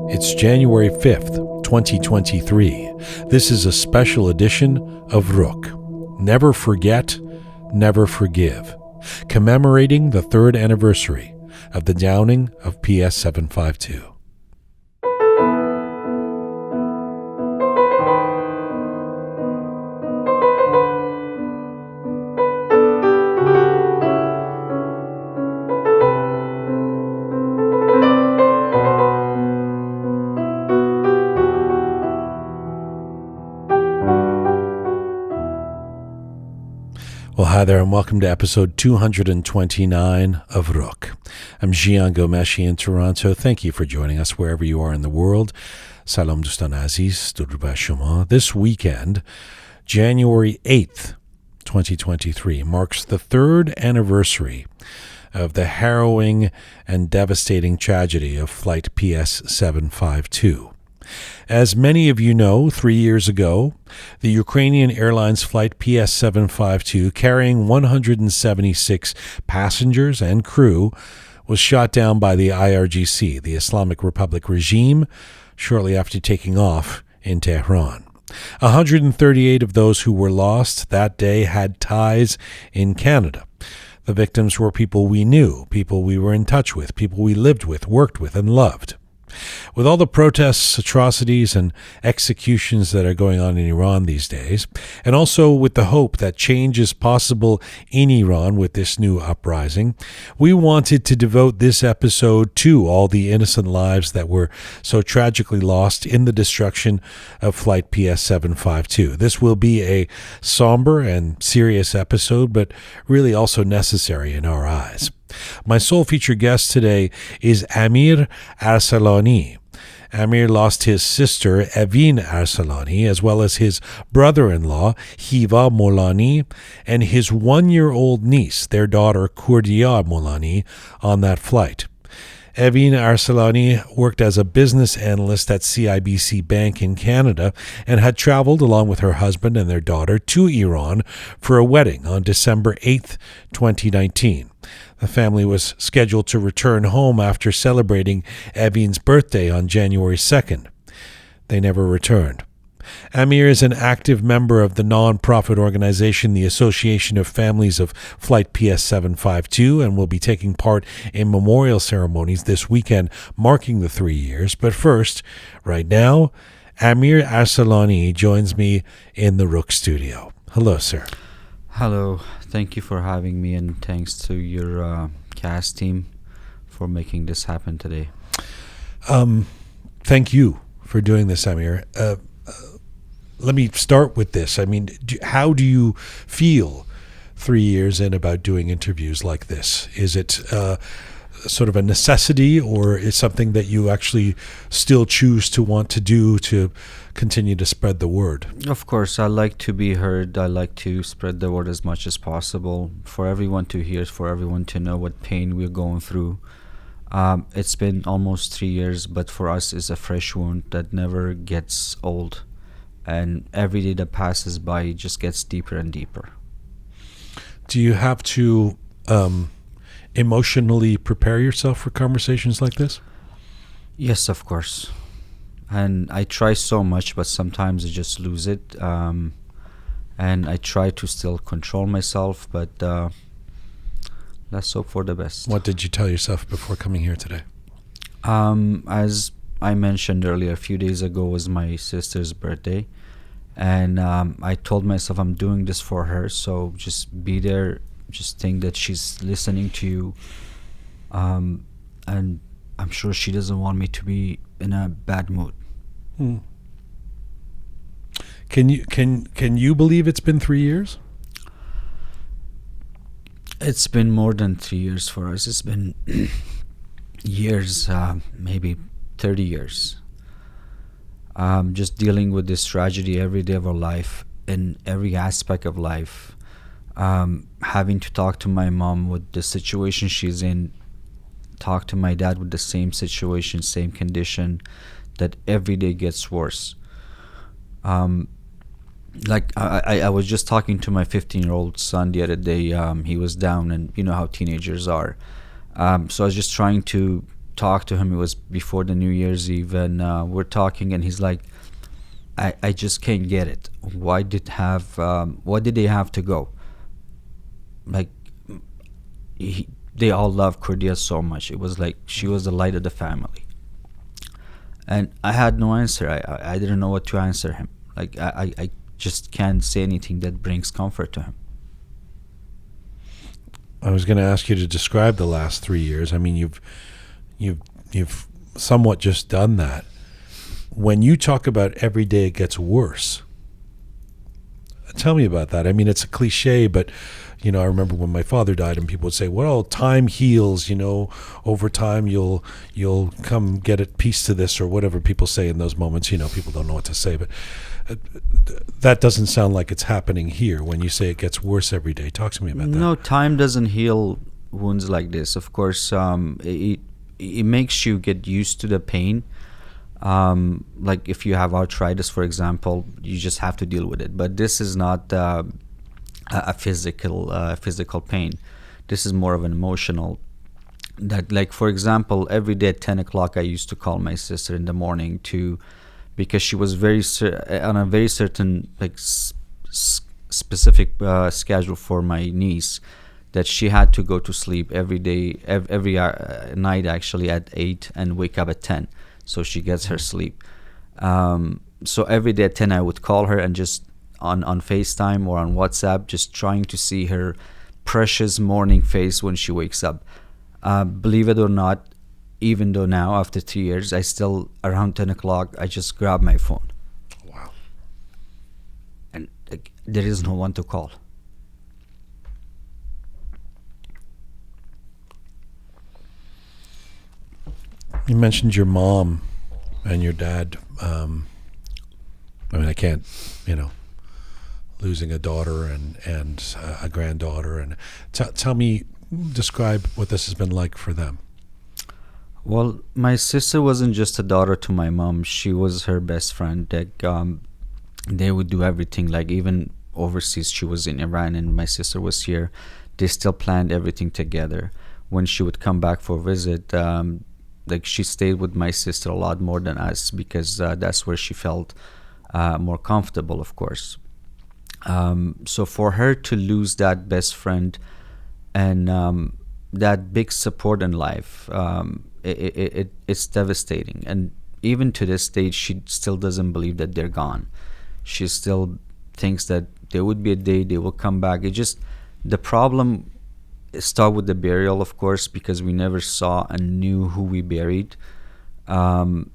It's January 5th, 2023. This is a special edition of Roqe. Never forget, never forgive. Commemorating the third anniversary of the downing of PS 752. Well, hi there, and welcome to episode 229 of Roqe. I'm Jian, Ghomeshi in Toronto. Thank you for joining us wherever you are in the world. Salam Dustan Aziz, Durba Shuma. This weekend, January 8th, 2023, marks the third anniversary of the harrowing and devastating tragedy of Flight PS 752. As many of you know, 3 years ago, the Ukrainian Airlines flight PS 752, carrying 176 passengers and crew, was shot down by the IRGC, the Islamic Republic regime, shortly after taking off in Tehran. 138 of those who were lost that day had ties in Canada. The victims were people we knew, people we were in touch with, people we lived with, worked with, and loved. With all the protests, atrocities, and executions that are going on in Iran these days, and also with the hope that change is possible in Iran with this new uprising, we wanted to devote this episode to all the innocent lives that were so tragically lost in the destruction of Flight PS 752. This will be a somber and serious episode, but really also necessary in our eyes. My sole featured guest today is Amir Arsalani. Amir lost his sister, Evin Arsalani, as well as his brother-in-law, Hiva Molani, and his one-year-old niece, their daughter, Kurdia Molani, on that flight. Evin Arsalani worked as a business analyst at CIBC Bank in Canada and had traveled along with her husband and their daughter to Iran for a wedding on December 8th, 2019. The family was scheduled to return home after celebrating Evin's birthday on January 2nd. They never returned. Amir is an active member of the non-profit organization, the Association of Families of Flight PS 752, and will be taking part in memorial ceremonies this weekend, marking the 3 years. But first, right now, Amir Arsalani joins me in the Roqe Studio. Hello, sir. Hello. Thank you for having me, and thanks to your cast team for making this happen today. Thank you for doing this, Amir. Let me start with this. I mean, how do you feel 3 years in about doing interviews like this? Is it sort of a necessity, or is something that you actually still choose to want to do to continue to spread the word? Of course, I like to be heard. I like to spread the word as much as possible for everyone to hear, for everyone to know what pain we're going through. It's been almost 3 years, but for us it's a fresh wound that never gets old. And every day that passes by, it just gets deeper and deeper. Do you have to emotionally prepare yourself for conversations like this? Yes, of course. And I try so much, but sometimes I just lose it. And I try to still control myself, but let's hope for the best. What did you tell yourself before coming here today? As I mentioned earlier, a few days ago was my sister's birthday, and I told myself I'm doing this for her, so just be there, just think that she's listening to you, and I'm sure she doesn't want me to be in a bad mood. Can you believe it's been 3 years? It's been more than 3 years for us. It's been years, maybe 30 years. Just dealing with this tragedy every day of our life, in every aspect of life. Having to talk to my mom with the situation she's in, talk to my dad with the same situation, same condition, that every day gets worse. like I was just talking to my 15-year-old son the other day. He was down, and you know how teenagers are. So I was just trying to talk to him. It was before the New Year's Eve, and we're talking, and he's like, I just can't get it. Why did they have to go? Like, they all love Kurdia so much. It was like she was the light of the family. And I had no answer. I didn't know what to answer him. Like, I just can't say anything that brings comfort to him. I was going to ask you to describe the last 3 years. I mean, you've somewhat just done that. When you talk about every day it gets worse, tell me about that. I mean, it's a cliche, but you know, I remember when my father died, and people would say, "Well, time heals. You know, over time you'll come get at peace to this," or whatever people say in those moments. You know, people don't know what to say, but that doesn't sound like it's happening here. When you say it gets worse every day, talk to me about that. No, time doesn't heal wounds like this. Of course, it makes you get used to the pain. Like if you have arthritis, for example, you just have to deal with it. But this is not a physical pain. This is more of an emotional. That, like, for example, every day at 10 o'clock, I used to call my sister in the morning because she was on a very certain, like, specific schedule for my niece, that she had to go to sleep every day, every night actually at 8 and wake up at 10, so she gets her sleep. So every day at 10 I would call her, and just on FaceTime or on WhatsApp, just trying to see her precious morning face when she wakes up. Believe it or not, even though now after 3 years, I still, around 10 o'clock, I just grab my phone. Wow. And there is no one to call. You mentioned your mom and your dad. I mean, I can't, losing a daughter and a granddaughter. And tell me, describe what this has been like for them. Well, my sister wasn't just a daughter to my mom. She was her best friend. Like, they would do everything. Like, even overseas, she was in Iran and my sister was here. They still planned everything together. When she would come back for a visit, like, she stayed with my sister a lot more than us, because that's where she felt more comfortable, of course. So for her to lose that best friend and that big support in life, it's devastating. And even to this stage, she still doesn't believe that they're gone. She still thinks that there would be a day they will come back. It just, the problem start with the burial, of course, because we never saw and knew who we buried, and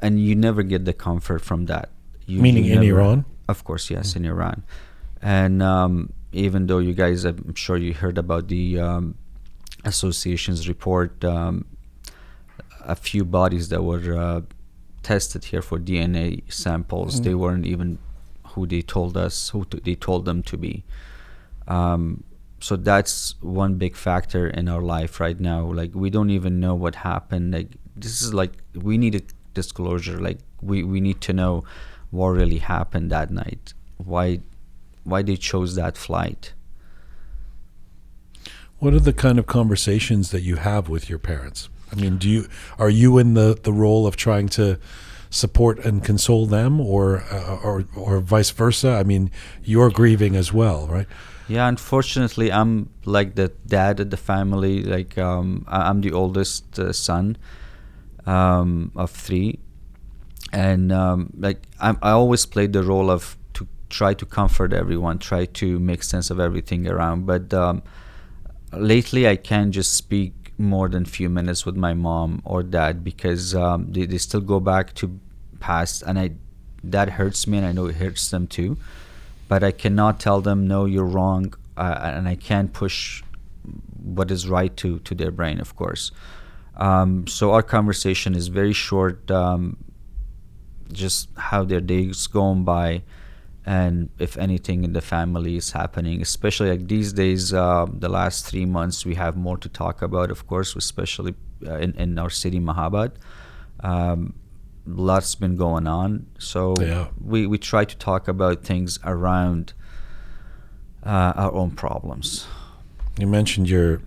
you never get the comfort from that. Meaning in Iran? Of course, yes, in Iran. And even though you guys, I'm sure you heard about the association's report, a few bodies that were tested here for DNA samples, they weren't even who they told them to be. So that's one big factor in our life right now. Like, we don't even know what happened. Like, this is like, we need a disclosure. Like, we need to know what really happened that night. Why they chose that flight. What are the kind of conversations that you have with your parents? I mean, are you in the role of trying to support and console them, or vice versa? I mean, you're grieving as well, right? Yeah, unfortunately, I'm like the dad of the family. Like, I'm the oldest son of three, and like, I always played the role of to try to comfort everyone, try to make sense of everything around. But lately, I can't just speak more than a few minutes with my mom or dad, because they still go back to past, and that hurts me, and I know it hurts them too. But I cannot tell them, no, you're wrong, and I can't push what is right to their brain, of course. So our conversation is very short, just how their days going by, and if anything in the family is happening, especially like these days, the last 3 months, we have more to talk about, of course, especially in our city, Mahabad. lots been going on. So we try to talk about things around our own problems. You mentioned your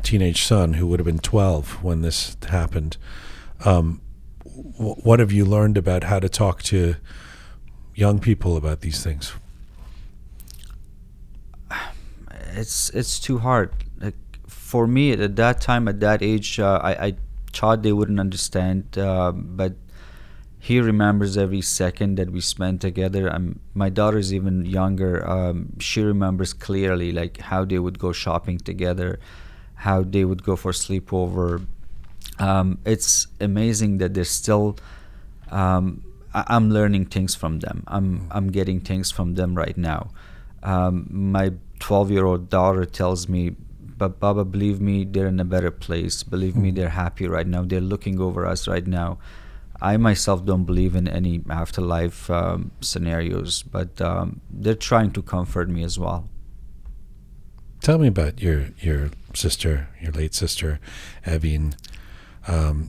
teenage son, who would have been 12 when this happened. What have you learned about how to talk to young people about these things? It's too hard. Like, for me at that time, at that age, I thought they wouldn't understand, but he remembers every second that we spent together. My daughter's even younger. She remembers clearly, like, how they would go shopping together, how they would go for sleepover. It's amazing that they're still. I'm learning things from them. I'm getting things from them right now. My 12-year-old daughter tells me, "But Baba, believe me, they're in a better place. Believe me, they're happy right now. They're looking over us right now." I myself don't believe in any afterlife scenarios, but they're trying to comfort me as well. Tell me about your sister, your late sister, Evin.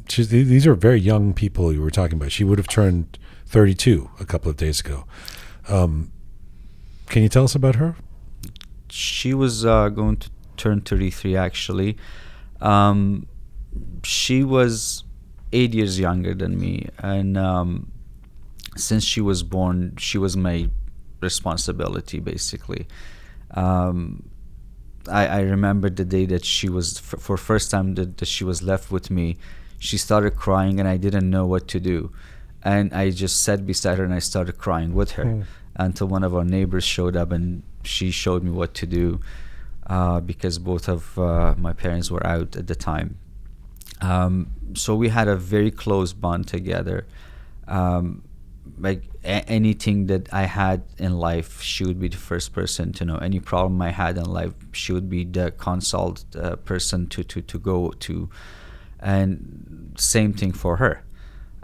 These are very young people you were talking about. She would have turned 32 a couple of days ago. Can you tell us about her? She was going to turn 33, actually. She was 8 years younger than me, and since she was born, she was my responsibility, basically. I remember the day that she was, for first time that she was left with me, she started crying, and I didn't know what to do. And I just sat beside her and I started crying with her until one of our neighbors showed up, and she showed me what to do, because both of my parents were out at the time. So we had a very close bond together. Like anything that I had in life, she would be the first person to know. Any problem I had in life, she would be the consult person to go to. And same thing for her.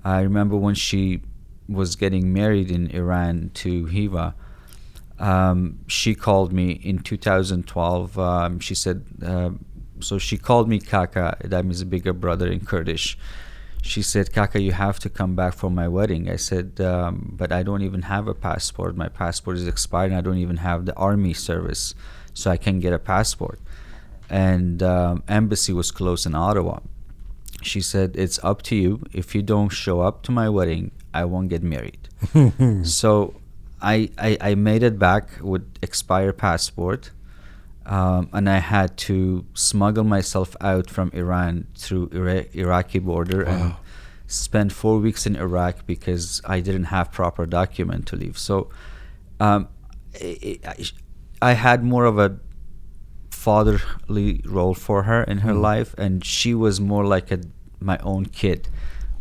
I remember when she was getting married in Iran to Hiva, she called me in 2012. She said, so she called me Kaka, that means bigger brother in Kurdish. She said, "Kaka, you have to come back for my wedding." I said, "But I don't even have a passport. My passport is expired, and I don't even have the army service, so I can't get a passport." And embassy was closed in Ottawa. She said, "It's up to you. If you don't show up to my wedding, I won't get married." So I made it back with expired passport. And I had to smuggle myself out from Iran through Iraqi border and spend 4 weeks in Iraq because I didn't have proper document to leave. So I had more of a fatherly role for her in her life, and she was more like my own kid,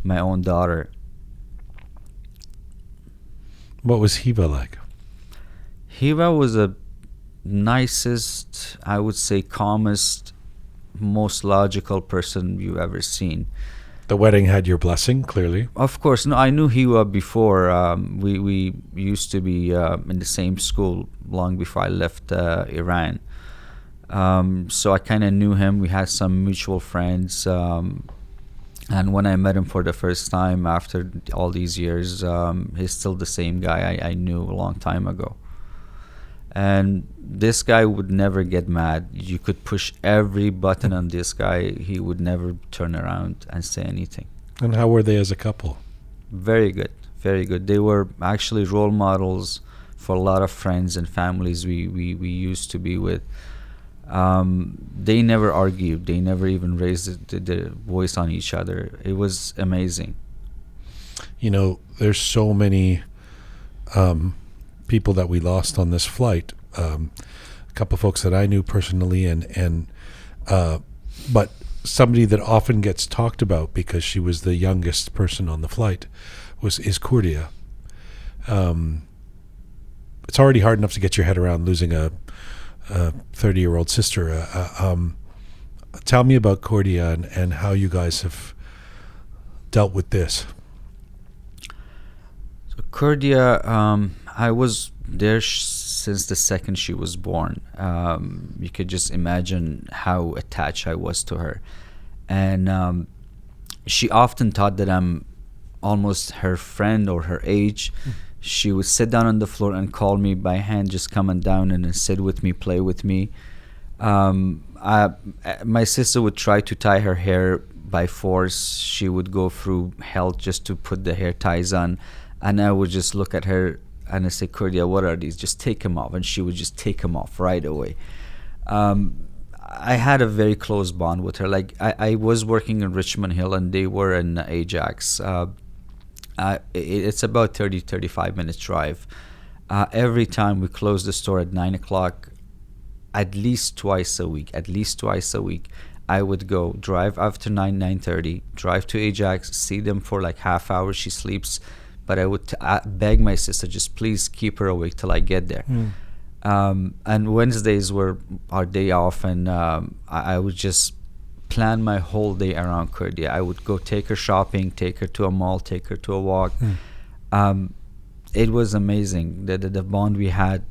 my own daughter. What was Hiva like? Hiva was a nicest, I would say, calmest, most logical person you've ever seen. The wedding had your blessing, clearly. Of course. No, I knew Hiva before. We used to be in the same school long before I left Iran. So I kind of knew him. We had some mutual friends. And when I met him for the first time after all these years, he's still the same guy I knew a long time ago. And this guy would never get mad. You could push every button on this guy. He would never turn around and say anything. And how were they as a couple? Very good, very good. They were actually role models for a lot of friends and families we used to be with. They never argued. They never even raised the voice on each other. It was amazing. You know, there's so many people that we lost on this flight. A couple of folks that I knew personally, but somebody that often gets talked about because she was the youngest person on the flight is Kurdia. It's already hard enough to get your head around losing a 30-year-old sister. Tell me about Kurdia and how you guys have dealt with this. So Kurdia, I was there since the second she was born. You could just imagine how attached I was to her. And she often thought that I'm almost her friend or her age. She would sit down on the floor and call me by hand, just coming down and sit with me, play with me. My sister would try to tie her hair by force. She would go through hell just to put the hair ties on, and I would just look at her and I say, Kurdia, what are these? Just take them off. And she would just take them off right away. I had a very close bond with her. Like I was working in Richmond Hill and they were in Ajax. It's about 35 minutes drive. Every time we close the store at 9 o'clock, at least twice a week, I would go drive after 9:30, drive to Ajax, see them for like half hour. She sleeps, but I would beg my sister, just please keep her awake till I get there. And Wednesdays were our day off, and I would just plan my whole day around Kurdia. I would go take her shopping, take her to a mall, take her to a walk. It was amazing, the bond we had.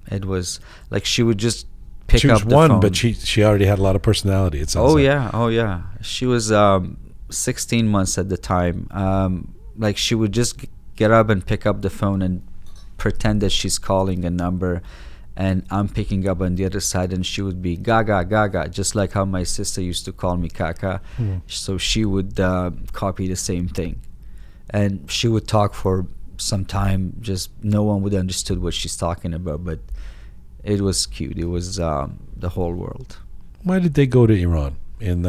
It was like she would just pick up the phone. She was one, but she already had a lot of personality, it sounds like. Oh yeah. She was 16 months at the time. Like she would just get up and pick up the phone and pretend that she's calling a number, and I'm picking up on the other side, and she would be gaga gaga, just like how my sister used to call me kaka. So she would copy the same thing, and she would talk for some time. Just no one would understood what she's talking about, but it was cute. It was the whole world. Why did they go to Iran in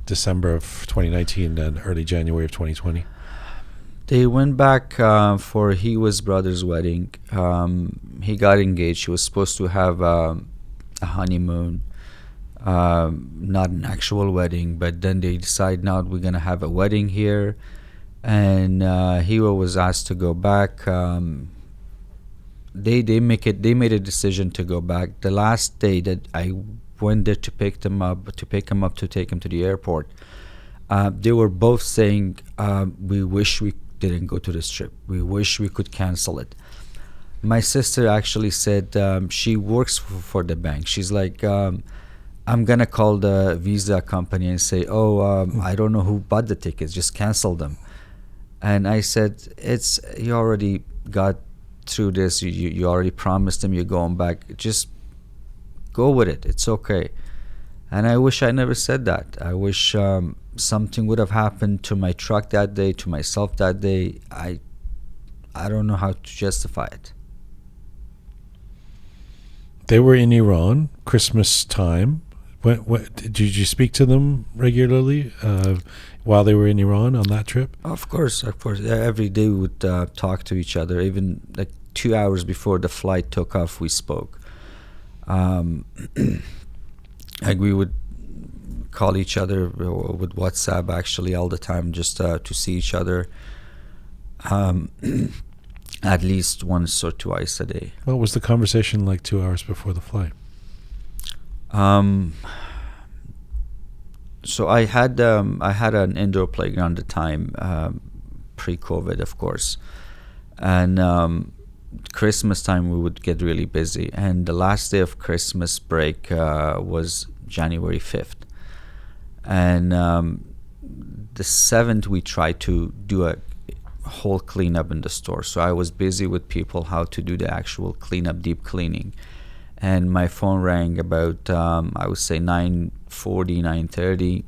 December of 2019 and early January of 2020? They went back for Hiwa's brother's wedding. He got engaged. He was supposed to have a honeymoon, not an actual wedding, but then they decided, now we're going to have a wedding here. And Hiwa was asked to go back. They made a decision to go back. The last day that I went there to take him to the airport, they were both saying, we wish we didn't go to this trip. We wish we could cancel it. My sister actually said, she works for the bank. She's like, I'm gonna call the visa company and say, I don't know who bought the tickets, just cancel them. And I said, you already got through this, you already promised them you're going back, just go with it, it's okay. And I wish I never said that. I wish something would have happened to my truck that day, to myself that day. I don't know how to justify it. They were in Iran, Christmas time. Did you speak to them regularly while they were in Iran on that trip? Of course. Every day we would talk to each other. Even like 2 hours before the flight took off, we spoke. Like we would call each other with WhatsApp actually all the time, just to see each other at least once or twice a day. What was the conversation like 2 hours before the flight? So I had an indoor playground at the time, pre-COVID, of course, and Christmas time we would get really busy, and the last day of Christmas break was January 5th, and the 7th we tried to do a whole cleanup in the store. So I was busy with people how to do the actual cleanup, deep cleaning. And my phone rang about, I would say 9:40, 9:30.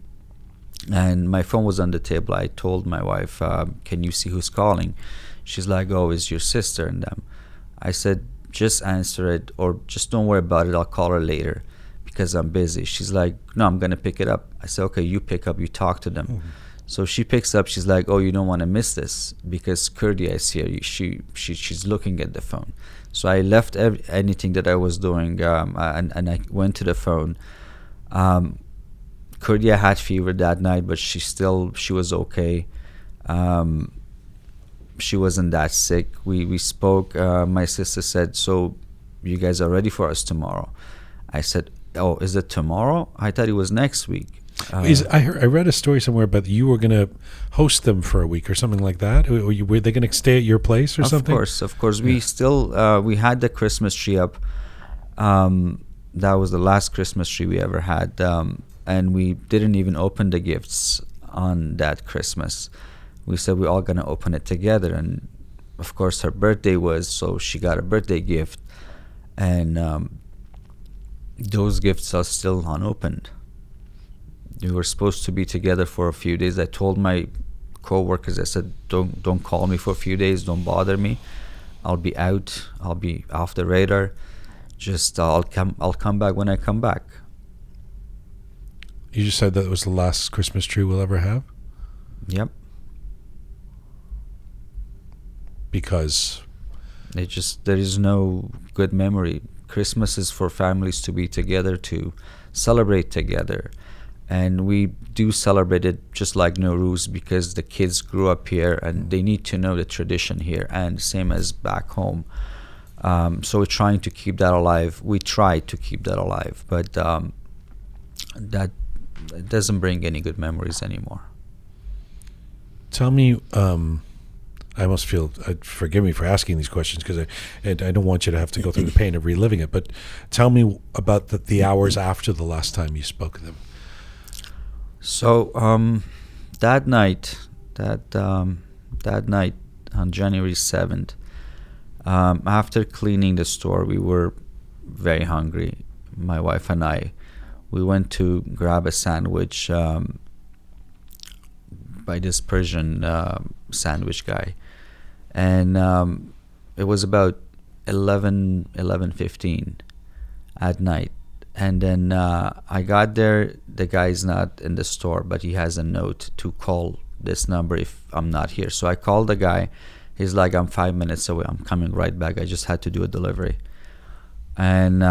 And my phone was on the table. I told my wife, can you see who's calling? She's like, oh, it's your sister and them. I said, just answer it, or just don't worry about it. I'll call her later because I'm busy. She's like, no, I'm going to pick it up. I said, okay, you pick up, you talk to them. So she picks up. She's like, oh, you don't want to miss this because Kurdia is here. She's looking at the phone. So I left anything that I was doing, and I went to the phone. Kurdia had fever that night, but she was okay. She wasn't that sick. We spoke. My sister said, so you guys are ready for us tomorrow? I said, oh, is it tomorrow? I thought it was next week. I read a story somewhere about you were going to host them for a week or something like that. Were they going to stay at your place or something? Of course. Yeah. We still we had the Christmas tree up. That was the last Christmas tree we ever had, and we didn't even open the gifts on that Christmas. We said we're all gonna open it together, and of course her birthday was, so she got a birthday gift, and those gifts are still unopened. We were supposed to be together for a few days. I told my co-workers, I said, don't call me for a few days, don't bother me. I'll be out, I'll be off the radar. Just I'll come back when I come back. You just said that was the last Christmas tree we'll ever have? Yep. Because there is no good memory. Christmas is for families to be together, to celebrate together. And we do celebrate it just like Nowruz, because the kids grew up here and they need to know the tradition here, and same as back home. So we're trying to keep that alive. We try to keep that alive, but that doesn't bring any good memories anymore. tell me, I almost feel, forgive me for asking these questions, because I don't want you to have to go through the pain of reliving it, but tell me about the hours after the last time you spoke to them. So that night on January 7th, after cleaning the store, we were very hungry. My wife and I, we went to grab a sandwich by this Persian sandwich guy, and it was about 11:15 at night. And then I got there. The guy's not in the store, but he has a note to call this number if I'm not here. So I called the guy. He's like, I'm 5 minutes away. I'm coming right back. I just had to do a delivery. And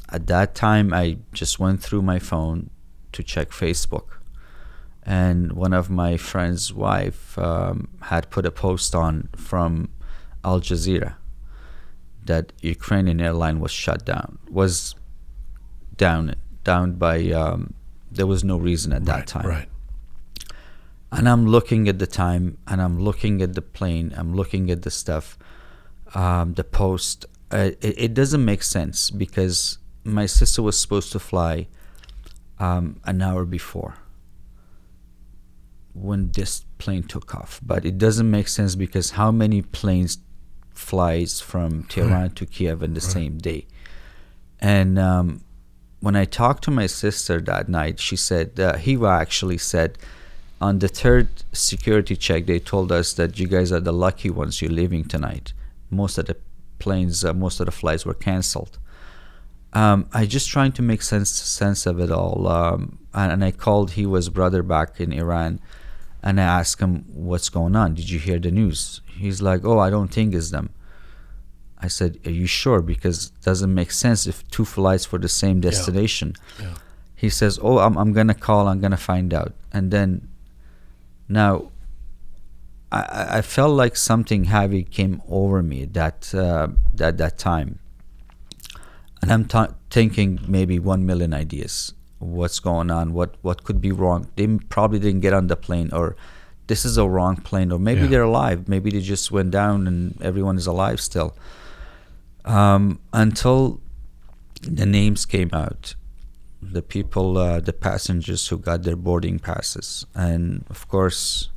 at that time, I just went through my phone to check Facebook. And one of my friend's wife had put a post on from Al Jazeera that Ukrainian airline was shut down, was down by, there was no reason at that time. Right. And I'm looking at the time, and I'm looking at the plane, I'm looking at the stuff, the post. It doesn't make sense, because my sister was supposed to fly an hour before when this plane took off. But it doesn't make sense, because how many planes flies from Tehran to Kiev in the same day? And when I talked to my sister that night, she said, Hiva actually said, on the third security check, they told us that you guys are the lucky ones, you're leaving tonight. Most of the planes, most of the flights were canceled. I just trying to make sense of it all. And I called Hiva's brother back in Iran, and I asked him, what's going on? Did you hear the news? He's like, oh, I don't think it's them. I said, are you sure? Because it doesn't make sense if two flights for the same destination. Yeah. He says, oh, I'm going to call, I'm going to find out. And then now I felt like something heavy came over me that time. And I'm thinking maybe 1 million ideas. What's going on? What could be wrong? They probably didn't get on the plane, or this is a wrong plane, or maybe they're alive. Maybe they just went down and everyone is alive still. Until the names came out, the people, the passengers who got their boarding passes, and of course,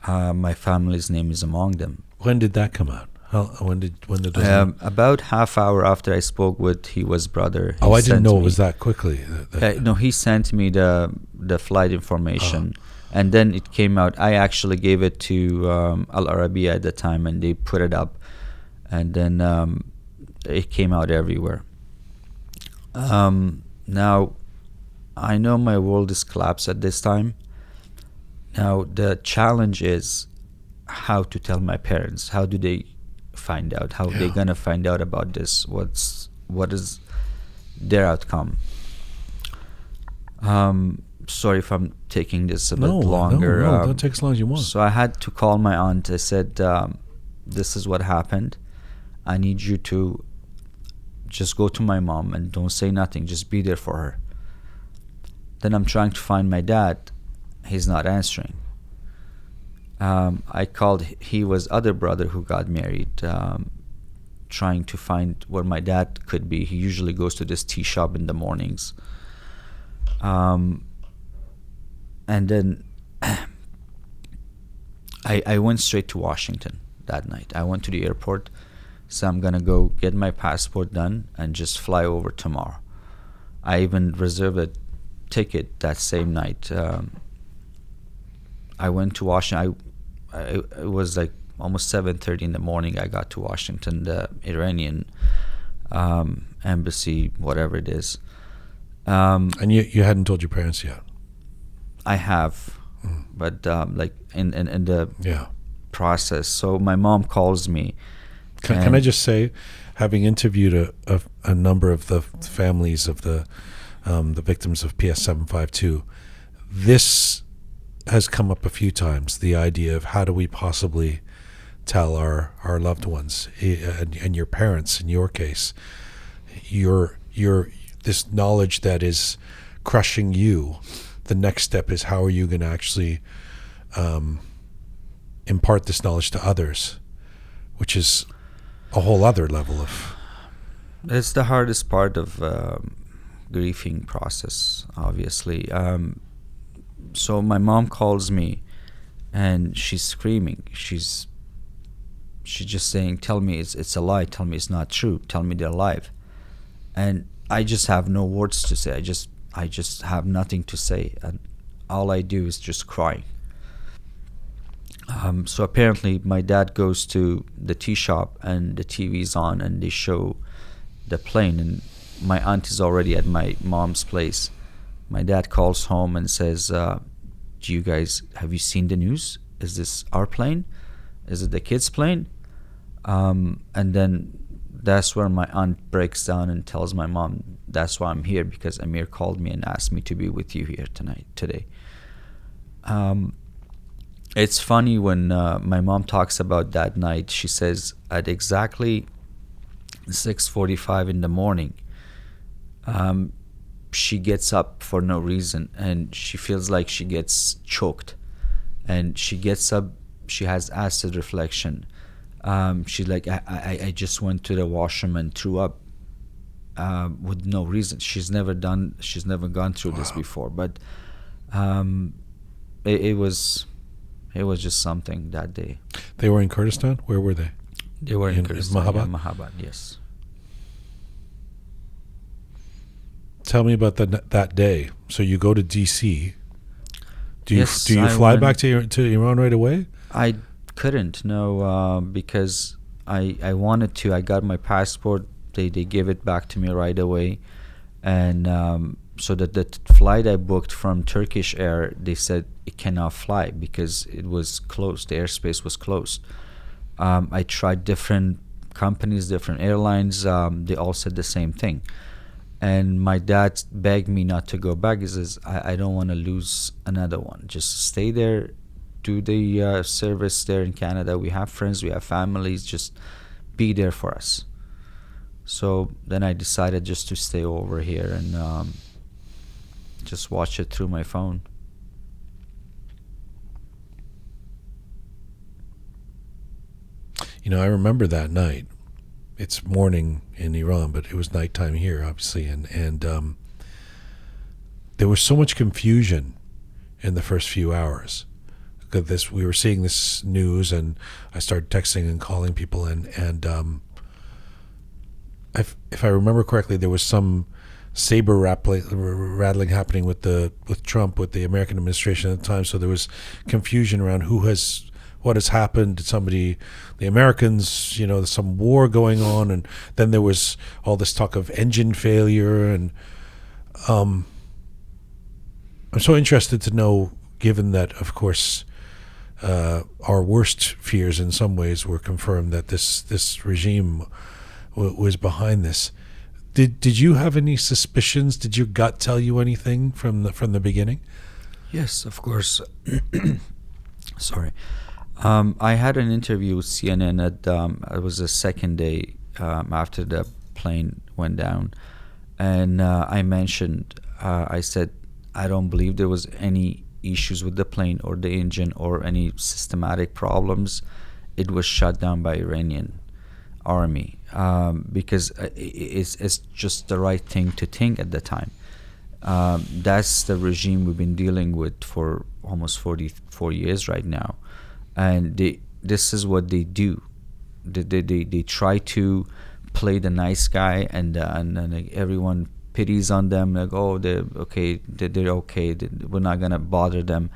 my family's name is among them. When did that come out? When did those about half hour after I spoke with Hiva's brother. I didn't know it was that quickly. No, he sent me the flight information, and then it came out. I actually gave it to Al Arabiya at the time, and they put it up, and then it came out everywhere. Now, I know my world is collapsed at this time. Now, the challenge is how to tell my parents. How do they find out? How they gonna find out about this? What is their outcome? Sorry if I'm taking this a bit longer. No, don't take as long as you want. So I had to call my aunt. I said, this is what happened. I need you to just go to my mom and don't say nothing. Just be there for her. Then I'm trying to find my dad. He's not answering. I called Hiva's other brother who got married, trying to find where my dad could be. He usually goes to this tea shop in the mornings. And then I went straight to Washington that night. I went to the airport, so I'm gonna go get my passport done and just fly over tomorrow. I even reserved a ticket that same night. I went to Washington. It was like almost 7:30 in the morning. I got to Washington, the Iranian embassy, whatever it is. And you hadn't told your parents yet? I have, but like in the Yeah. process. So my mom calls me. Can I just say, having interviewed a number of the families of the victims of PS 752, this has come up a few times. The idea of how do we possibly tell our loved ones and your parents, in your case, your this knowledge that is crushing you. The next step is, how are you going to actually impart this knowledge to others, which is a whole other level of... It's the hardest part of grieving process, obviously. So my mom calls me, and she's screaming. She's just saying, "Tell me it's a lie. Tell me it's not true. Tell me they're alive." And I just have no words to say. I just have nothing to say, and all I do is just crying. So apparently my dad goes to the tea shop, and the TV's on, and they show the plane, and my aunt is already at my mom's place. My dad calls home and says, have you seen the news? Is this our plane? Is it the kids' plane? And then that's where my aunt breaks down and tells my mom, that's why I'm here, because Amir called me and asked me to be with you here today. It's funny when my mom talks about that night. She says at exactly 6:45 in the morning, she gets up for no reason, and she feels like she gets choked, and she gets up. She has acid reflection. She's like, I just went to the washroom and threw up with no reason. She's never gone through this before, but it was just something that day. They were in Kurdistan? Where were they? They were in Kurdistan. Mahabad? Yeah, Mahabad, yes. Tell me about that day. So you go to D.C. Do you fly back to Iran right away? I couldn't, no, because I wanted to. I got my passport. They gave it back to me right away, and so that the flight I booked from Turkish Air, they said it cannot fly because it was closed. The airspace was closed. I tried different companies, different airlines. They all said the same thing. And my dad begged me not to go back. He says, I don't want to lose another one. Just stay there, do the service there in Canada. We have friends, we have families. Just be there for us. So then I decided just to stay over here and just watch it through my phone. You know, I remember that night. It's morning in Iran, but it was nighttime here, obviously, and there was so much confusion in the first few hours. We were seeing this news, and I started texting and calling people, and if I remember correctly, there was some saber rattling happening with Trump, with the American administration at the time. So there was confusion around what has happened. Did the Americans, there's some war going on, and then there was all this talk of engine failure, and I'm so interested to know, given that, of course, our worst fears in some ways were confirmed, that this regime was behind this. Did you have any suspicions? Did your gut tell you anything from the beginning? Yes, of course. Sorry. I had an interview with CNN it was the second day after the plane went down, and I mentioned, I said, I don't believe there was any issues with the plane or the engine or any systematic problems. It was shut down by Iranian army because it's just the right thing to think at the time. That's the regime we've been dealing with for almost 44 years right now. And this is what they do. They try to play the nice guy, and like, everyone pities on them, like, oh, they're okay, we're not gonna bother them.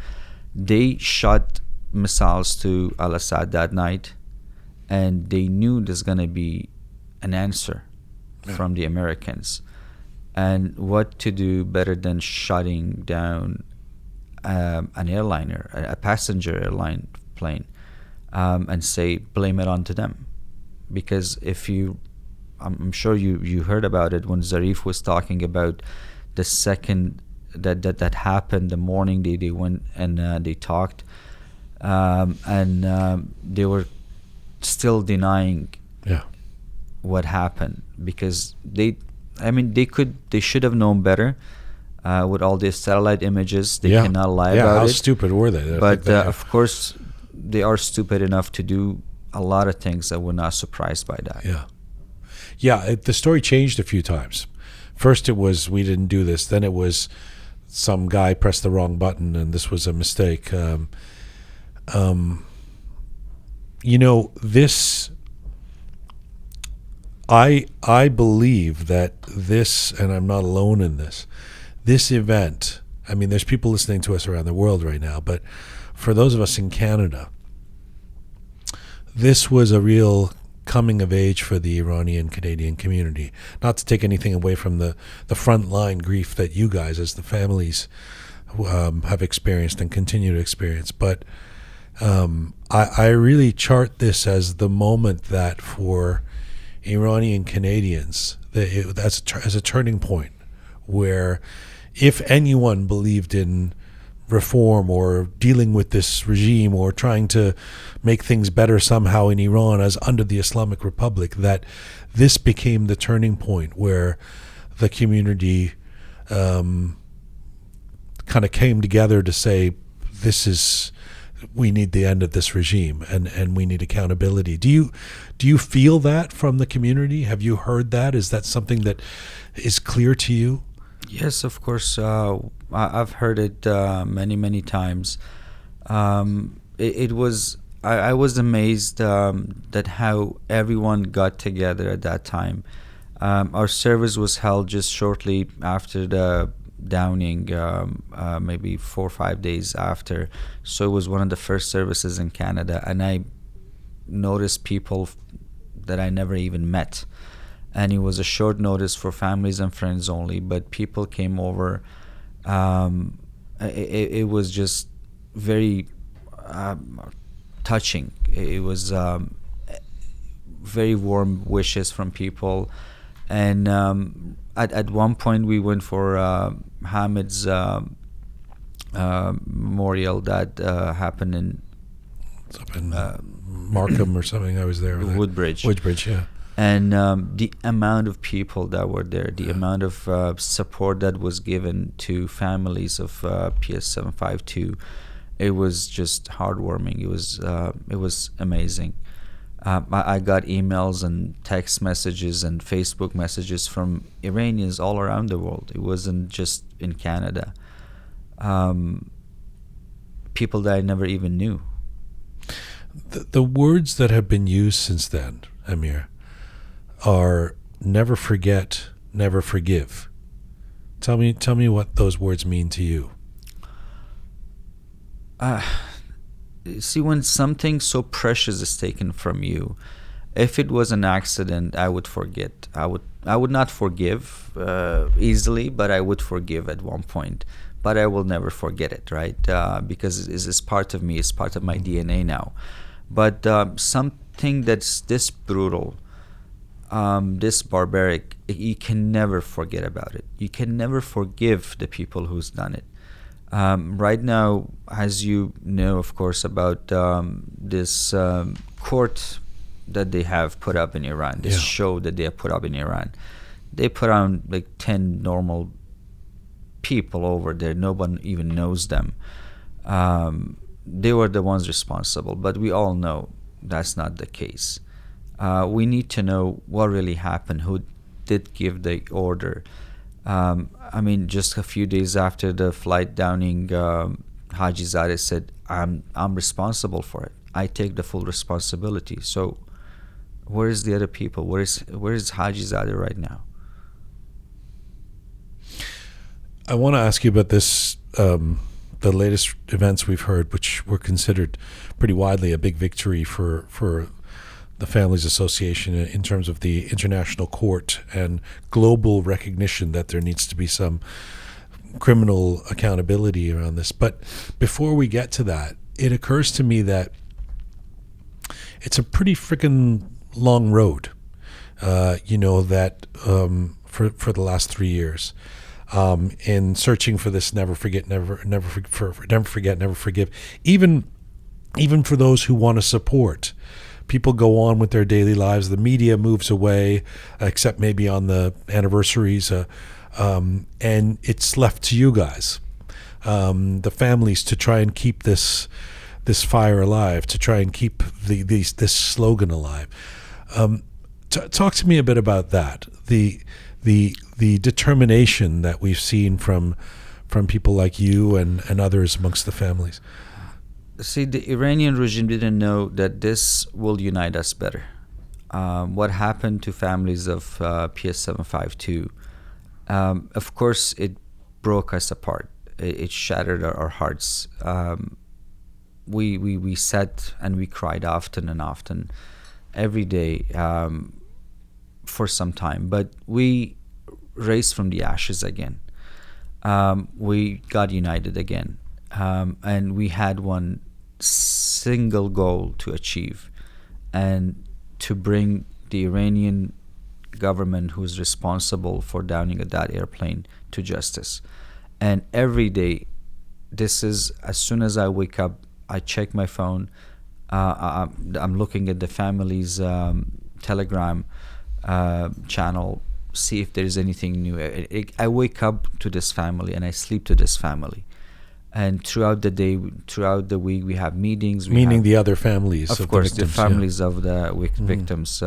They shot missiles to al-Assad that night, and they knew there's gonna be an answer from the Americans. And what to do better than shutting down an airliner, a passenger airline plane, and say blame it onto them? Because if you, I'm sure you heard about it when Zarif was talking about the second that happened, the morning they went and they talked, and they were still denying what happened, because they should have known better. With all these satellite images, they cannot lie about it. How stupid were they? But of course, they are stupid enough to do a lot of things that we're not surprised by that. The story changed a few times. First it was, we didn't do this. Then it was, some guy pressed the wrong button and this was a mistake. This, I believe that this, and I'm not alone in this event, I mean, there's people listening to us around the world right now, but for those of us in Canada, this was a real coming of age for the Iranian Canadian community. Not to take anything away from the frontline grief that you guys, as the families, have experienced and continue to experience, but I really chart this as the moment that for Iranian Canadians, as a turning point, where if anyone believed in reform or dealing with this regime or trying to make things better somehow in Iran as under the Islamic Republic, that this became the turning point where the community kind of came together to say, we need the end of this regime and we need accountability. Do you feel that from the community? Have you heard that? Is that something that is clear to you? Yes, of course. I've heard it many times. It was, I was amazed that how everyone got together at that time. Our service was held just shortly after the downing, maybe 4 or 5 days after. So it was one of the first services in Canada, and I noticed people that I never even met. And it was a short notice for families and friends only, but people came over. It was just very touching. It was very warm wishes from people. And at one point we went for Hamid's memorial that happened in Markham or something. I was there. Woodbridge, yeah. And the amount of people that were there, the amount of support that was given to families of PS752, it was just heartwarming. It was amazing. I got emails and text messages and Facebook messages from Iranians all around the world. It wasn't just in Canada. People that I never even knew. The words that have been used since then, Amir, are never forget, never forgive. Tell me what those words mean to you. See, when something so precious is taken from you, if it was an accident, I would forget. I would not forgive easily, but I would forgive at one point. But I will never forget it, right? Because it's part of me. It's part of my DNA now. But something that's this brutal, this barbaric, you can never forget about it. You can never forgive the people who's done it. Right now, as you know, of course, about this court that they have put up in Iran, this show that they have put up in Iran, they put on like 10 normal people over there. No one even knows them. They were the ones responsible, but we all know that's not the case. We need to know what really happened, who did give the order, I mean, just a few days after the flight downing, Haji Zadeh said, I'm responsible for it. I take the full responsibility. So where is the other people? Where is Haji Zadeh right now? I want to ask you about this, the latest events we've heard, which were considered pretty widely a big victory for the Families Association in terms of the international court and global recognition that there needs to be some criminal accountability around this. But before we get to that, it occurs to me that it's a pretty freaking long road, that for the last 3 years. In searching for this never forget, never forgive, even for those who want to support. People go on with their daily lives. The media moves away, except maybe on the anniversaries, and it's left to you guys, the families, to try and keep this fire alive, to try and keep this slogan alive. Talk to me a bit about that. The determination that we've seen from people like you and others amongst the families. See, the Iranian regime didn't know that this will unite us better. What happened to families of PS752, of course, it broke us apart. It shattered our hearts. We sat and we cried often and often, every day, for some time. But we raised from the ashes again. We got united again. And we had one single goal to achieve, and to bring the Iranian government, who's responsible for downing of that airplane, to justice. And every day, this is, as soon as I wake up, I check my phone. I'm looking at the family's Telegram channel, see if there's anything new. I wake up to this family and I sleep to this family. And throughout the day, throughout the week, we have meetings. Meaning the other families, of course, the victims, the families of the victims.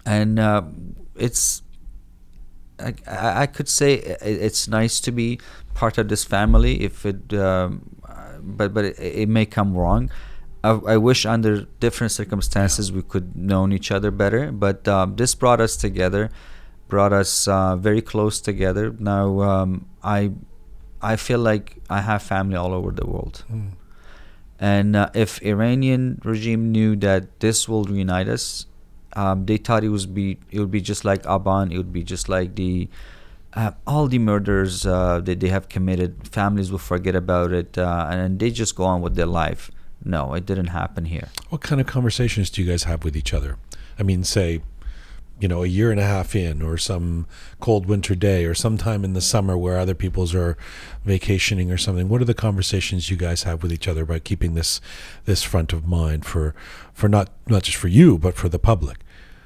And it's, I could say it's nice to be part of this family. If it, but it may come wrong. I wish under different circumstances we could known each other better. But this brought us together, brought us very close together. Now I feel like I have family all over the world. And if Iranian regime knew that this will reunite us, they thought it would be just like Aban. It would be just like the all the murders that they have committed. Families will forget about it, and they just go on with their life. No, it didn't happen here. What kind of conversations do you guys have with each other? I mean, say, a year and a half in, or some cold winter day, or sometime in the summer where other people's are vacationing or something. What are the conversations you guys have with each other about keeping this front of mind for not just for you, but for the public?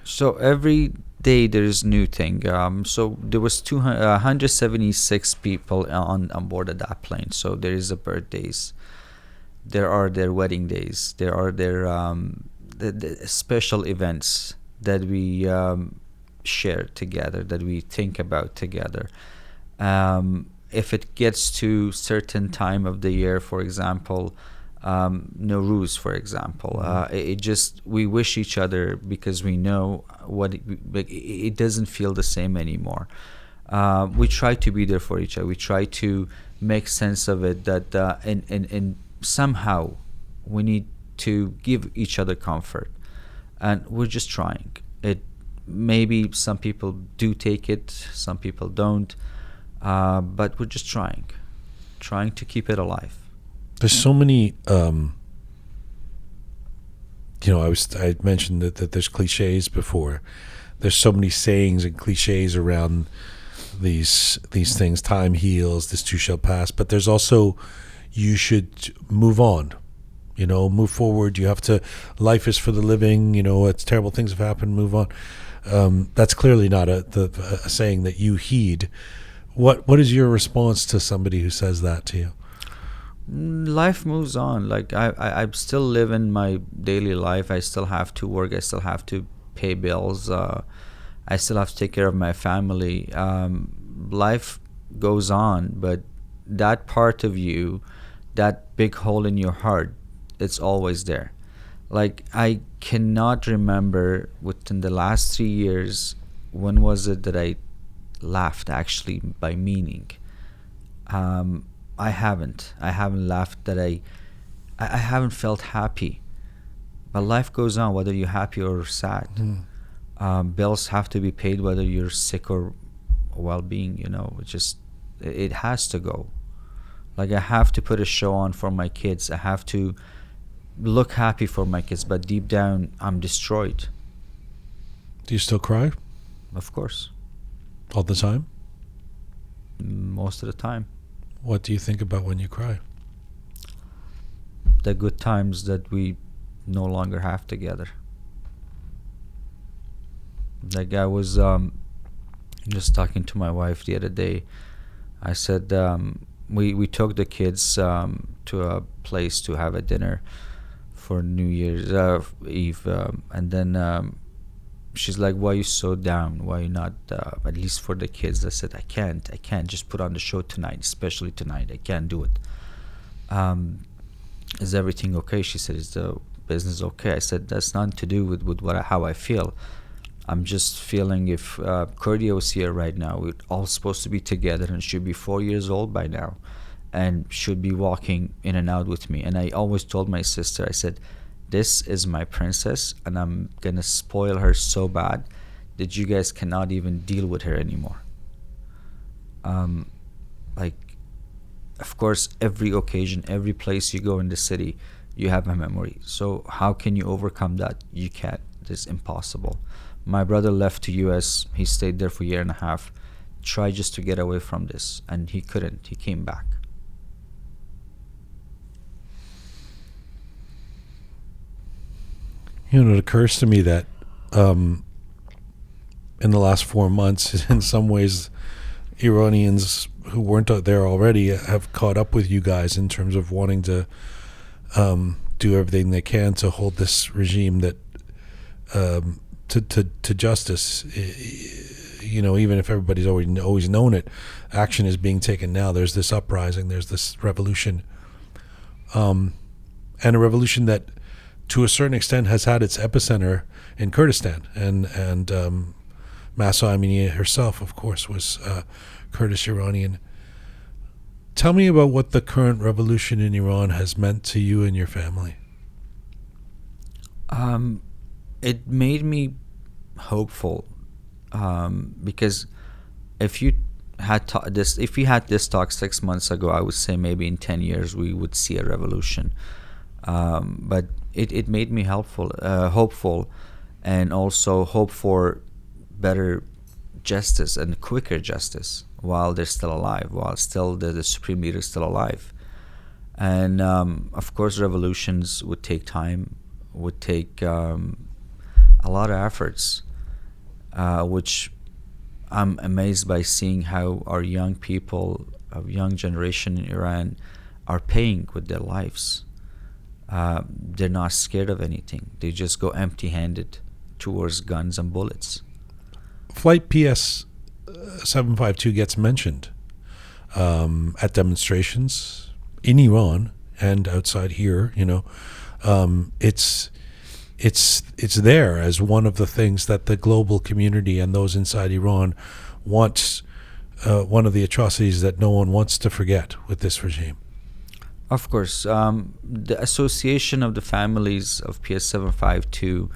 So every day there is new thing. So there was 176 people on board of that plane. So there is the birthdays, there are their wedding days, there are their the special events that we share together, that we think about together. If it gets to certain time of the year, for example, Nowruz, for example, we wish each other, because we know it doesn't feel the same anymore. We try to be there for each other. We try to make sense of it, that and somehow we need to give each other comfort. And we're just trying it. Maybe some people do take it, some people don't, but we're just trying to keep it alive. There's so many, I mentioned that there's cliches before. There's so many sayings and cliches around these things. Time heals, this too shall pass. But there's also, you should move on. Move forward. You have to. Life is for the living. It's terrible things have happened. Move on. That's clearly not a saying that you heed. What is your response to somebody who says that to you? Life moves on. Like I'm still living my daily life. I still have to work. I still have to pay bills. I still have to take care of my family. life goes on, but that part of you, that big hole in your heart, it's always there. Like, I cannot remember within the last 3 years when was it that I laughed actually by meaning. I haven't laughed that I haven't felt happy. But life goes on whether you're happy or sad. Bills have to be paid whether you're sick or well-being, it has to go. Like, I have to put a show on for my kids. I have to look happy for my kids, but deep down I'm destroyed. Do you still cry? Of course. All the time? Most of the time. What do you think about when you cry? The good times that we no longer have together. Like, I was just talking to my wife the other day. I said, we took the kids to a place to have a dinner for New Year's Eve, and then she's like, why are you so down? Why are you not, at least for the kids? I said, I can't just put on the show tonight, especially tonight. I can't do it. Is everything okay? She said, is the business okay? I said, that's nothing to do with how I feel. I'm just feeling if Cordia was here right now, we're all supposed to be together and should be 4 years old by now and should be walking in and out with me. And I always told my sister, I said, this is my princess and I'm going to spoil her so bad that you guys cannot even deal with her anymore. Of course, every occasion, every place you go in the city, you have a memory. So how can you overcome that? You can't. It's impossible. My brother left to US. He stayed there for a year and a half. Tried just to get away from this, and he couldn't. He came back. It occurs to me that in the last 4 months, in some ways, Iranians who weren't out there already have caught up with you guys in terms of wanting to do everything they can to hold this regime that to justice. Even if everybody's always known it, action is being taken now. There's this uprising. There's this revolution, and a revolution that, to a certain extent, has had its epicenter in Kurdistan, and Mahsa Amini herself, of course, was Kurdish Iranian. Tell me about what the current revolution in Iran has meant to you and your family. It made me hopeful, because if you had if we had this talk 6 months ago, I would say maybe in 10 years we would see a revolution. But it made me hopeful, and also hope for better justice and quicker justice while they're still alive, while still the supreme leader is still alive. And of course, revolutions would take time, would take a lot of efforts, which I'm amazed by seeing how our young people, our young generation in Iran, are paying with their lives. They're not scared of anything. They just go empty-handed towards guns and bullets. Flight PS 752 gets mentioned at demonstrations in Iran and outside here. It's there as one of the things that the global community and those inside Iran wants. One of the atrocities that no one wants to forget with this regime. Of course, the association of the families of PS 752.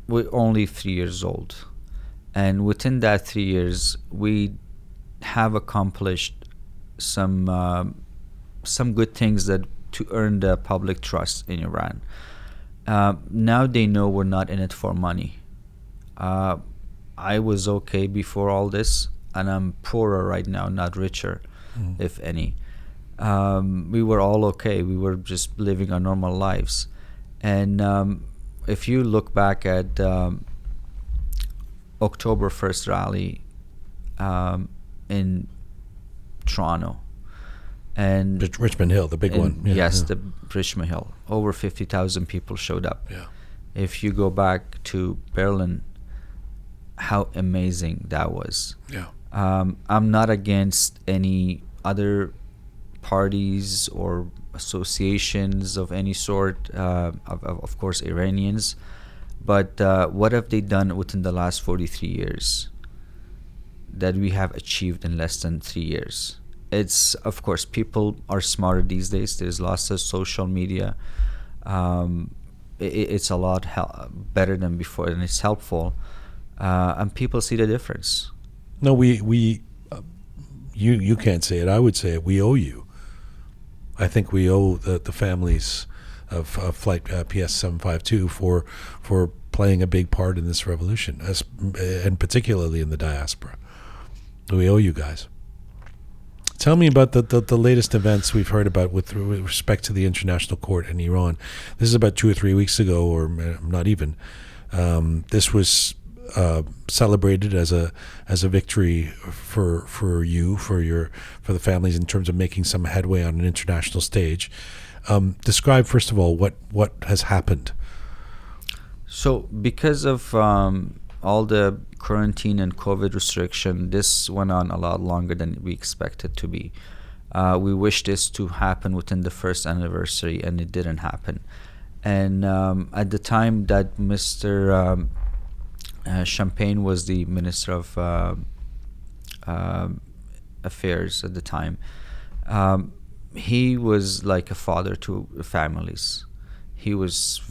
We're only 3 years old, and within that 3 years, we have accomplished some good things that to earn the public trust in Iran. Now they know we're not in it for money. I was okay before all this, and I'm poorer right now, not richer, if any. We were all okay. We were just living our normal lives, and if you look back at October 1st rally in Toronto, and Richmond Hill, the big one. The Richmond Hill, over 50,000 people showed up. Yeah. If you go back to Berlin, how amazing that was. Yeah. I'm not against any other parties or associations of any sort, of course Iranians, but what have they done within the last 43 years that we have achieved in less than 3 years? It's, of course, people are smarter these days. There's lots of social media. It's a lot better than before, and it's helpful, and people see the difference. No, you can't say it. I would say it. We owe you. I think we owe the families of Flight PS 752 for playing a big part in this revolution, and particularly in the diaspora. We owe you guys. Tell me about the latest events we've heard about with respect to the International Court in Iran. This is about 2 or 3 weeks ago, or not even. This was celebrated as a victory for you, for the families, in terms of making some headway on an international stage. Describe, first of all, what has happened. So because of all the quarantine and COVID restriction, this went on a lot longer than we expected to be. We wished this to happen within the first anniversary, and it didn't happen. And at the time that Mr. Champagne was the Minister of Affairs at the time, he was like a father to families. He was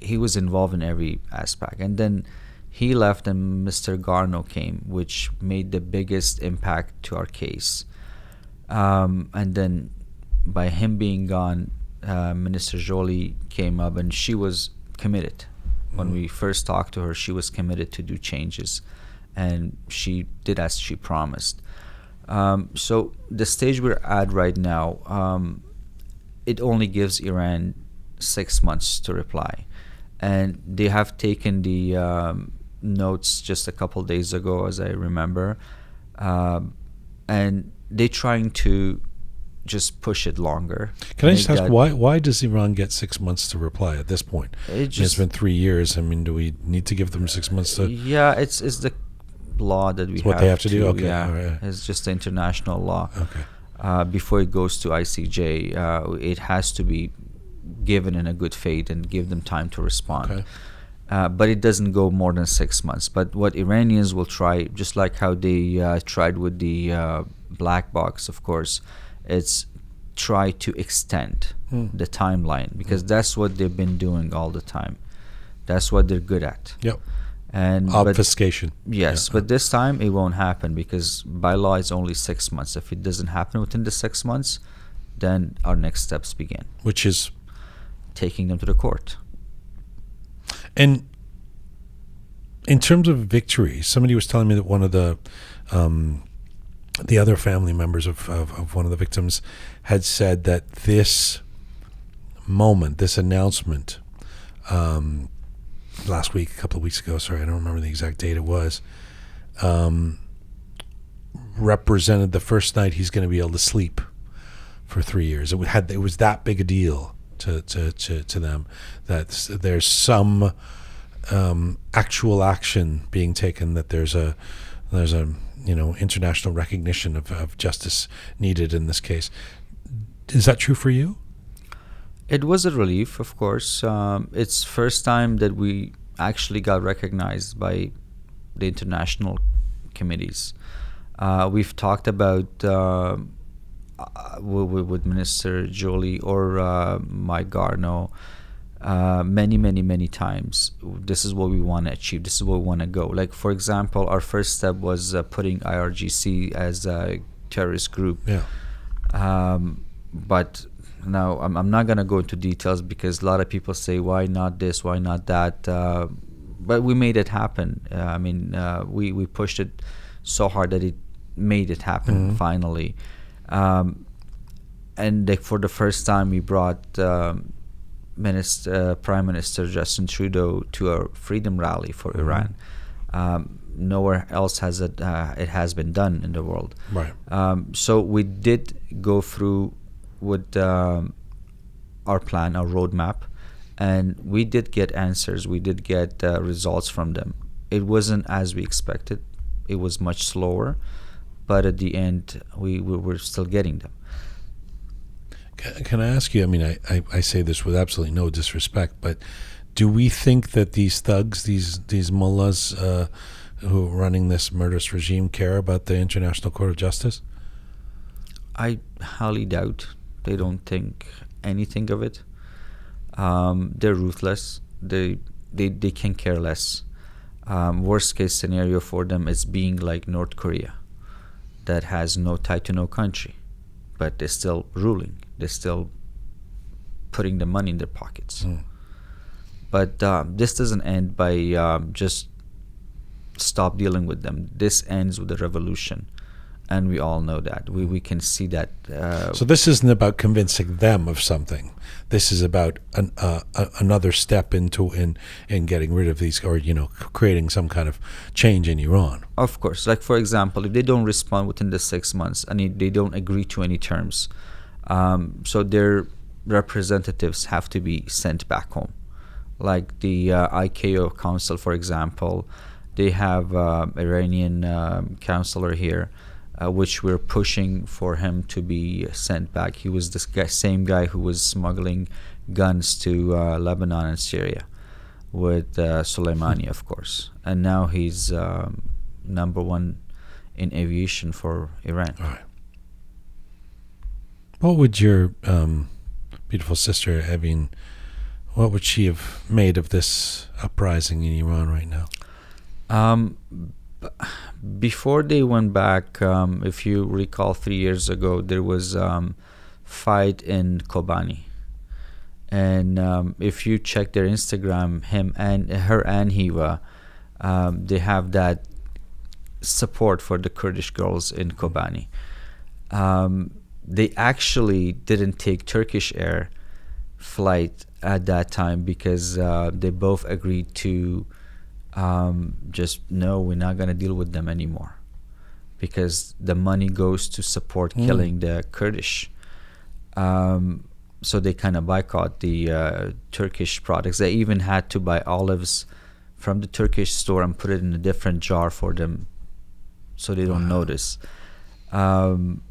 he was involved in every aspect. And then he left and Mr. Garno came, which made the biggest impact to our case. And then by him being gone, Minister Jolie came up, and she was committed. When we first talked to her, she was committed to do changes, and she did as she promised. So the stage we're at right now, it only gives Iran 6 months to reply. And they have taken the notes just a couple days ago, as I remember, and they're trying to just push it longer. Can I just ask, why does Iran get 6 months to reply at this point? It's been 3 years. I mean, do we need to give them 6 months to... Yeah, it's the law that we have. What they have to do? Okay. Yeah, all right. it's just the international law. Okay. Before it goes to ICJ, it has to be given in a good faith and give them time to respond. Okay. But it doesn't go more than 6 months. But what Iranians will try, just like how they tried with the black box, of course, it's try to extend the timeline, because that's what they've been doing all the time. That's what they're good at. Yep. And obfuscation. Yes, but this time it won't happen, because by law it's only 6 months. If it doesn't happen within the 6 months, then our next steps begin. Which is? Taking them to the court. And in terms of victory, somebody was telling me that one of the other family members of one of the victims had said that this moment, this announcement, last week, a couple of weeks ago, sorry, I don't remember the exact date it was, represented the first night he's going to be able to sleep for 3 years. It was that big a deal to them that there's some actual action being taken, that there's a international recognition of justice needed in this case. Is that true for you? It was a relief, of course. It's first time that we actually got recognized by the international committees. We've talked about with Minister Jolie or Mike Garno many times. This is what we want to achieve. This is where we want to go. Like, for example, our first step was putting IRGC as a terrorist group. Yeah. But now I'm not going to go into details, because a lot of people say, why not this, why not that? But we made it happen. We pushed it so hard that it made it happen finally. And for the first time, we brought Prime Minister Justin Trudeau to a freedom rally for Iran. Nowhere else has it has been done in the world. Right. So we did go through with our plan, our roadmap, and we did get answers. We did get results from them. It wasn't as we expected. It was much slower, but at the end, we were still getting them. Can I ask you, I mean, I say this with absolutely no disrespect, but do we think that these thugs, these mullahs who are running this murderous regime care about the International Court of Justice? I highly doubt. They don't think anything of it. They're ruthless. They can care less. Worst case scenario for them is being like North Korea, that has no tie to no country, but they're still ruling. They're still putting the money in their pockets. But this doesn't end by just stop dealing with them. This ends with a revolution, and we all know that. We can see that. So this isn't about convincing them of something. This is about another step in getting rid of these, or creating some kind of change in Iran. Of course, like for example, if they don't respond within the 6 months and they don't agree to any terms, so their representatives have to be sent back home. Like the ICAO Council, for example, they have Iranian counselor here, which we're pushing for him to be sent back. He was this same guy who was smuggling guns to Lebanon and Syria with Soleimani, of course. And now he's number one in aviation for Iran. All right. What would your beautiful sister, Evin, what would she have made of this uprising in Iran right now? Before they went back, if you recall 3 years ago, there was fight in Kobani. And if you check their Instagram, her and Hiva, they have that support for the Kurdish girls in Kobani. They actually didn't take Turkish Air flight at that time because they both agreed to no, we're not going to deal with them anymore, because the money goes to support killing the Kurdish. So they kind of boycott the Turkish products. They even had to buy olives from the Turkish store and put it in a different jar for them so they don't notice. And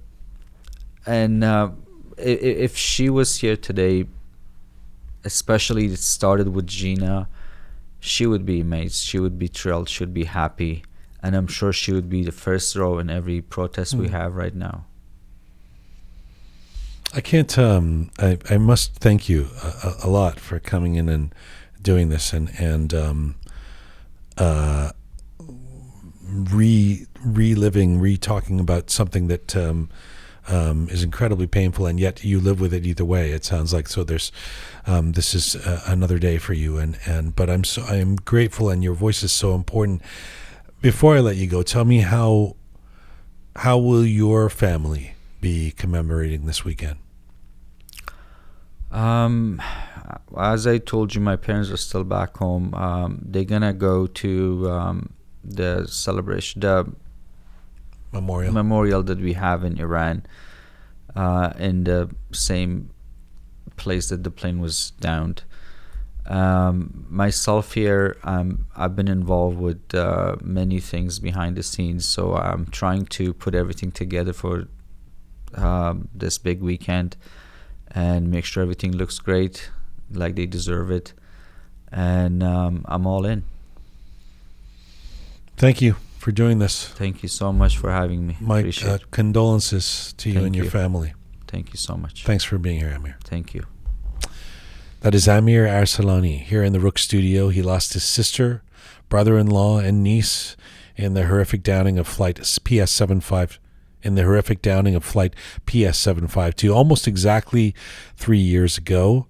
if she was here today, especially it started with Gina, she would be amazed. She would be thrilled. She would be happy. And I'm sure she would be the first row in every protest we have right now. I can't, I must thank you a lot for coming in and doing this and re-talking about something that is incredibly painful, and yet you live with it either way. It sounds like so. There's this is another day for you, but I am grateful, and your voice is so important. Before I let you go, tell me how will your family be commemorating this weekend? As I told you, my parents are still back home. They're gonna go to the celebration, the memorial that we have in Iran, in the same place that the plane was downed. Myself here, I've been involved with many things behind the scenes, so I'm trying to put everything together for this big weekend and make sure everything looks great, like they deserve it. And I'm all in. Thank you for doing this. Thank you so much for having me. My condolences to you and your family. Thank you so much. Thanks for being here, Amir. Thank you. That is Amir Arsalani here in the Roqe Studio. He lost his sister, brother-in-law, and niece in the horrific downing of flight PS752. Almost exactly 3 years ago.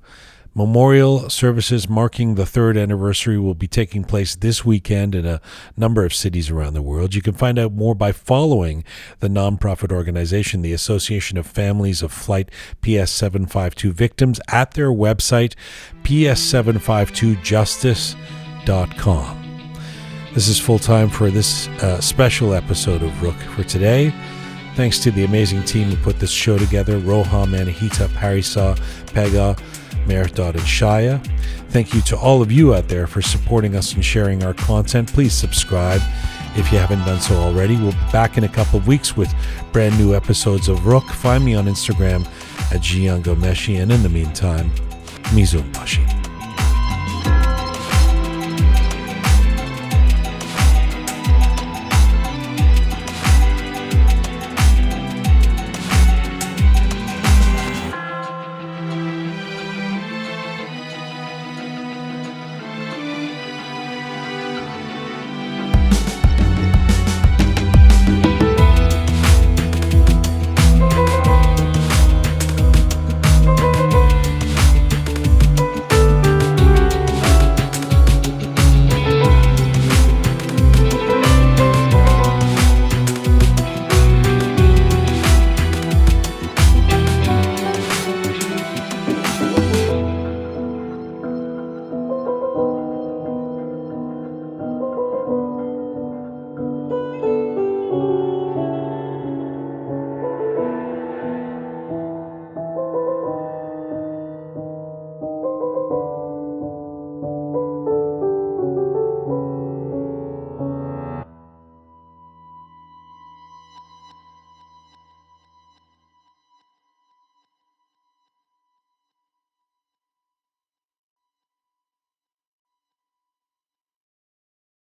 Memorial services marking the third anniversary will be taking place this weekend in a number of cities around the world. You can find out more by following the nonprofit organization, the Association of Families of Flight PS752 Victims, at their website, ps752justice.com. This is full time for this special episode of Roqe for today. Thanks to the amazing team who put this show together: Roham, Anahita, Parisa, Pega, Merdad and Shaya. Thank you to all of you out there for supporting us and sharing our content. Please subscribe if you haven't done so already. We'll be back in a couple of weeks with brand new episodes of Roqe. Find me on Instagram at jianghomeshi, and in the meantime, Mizun Bashi.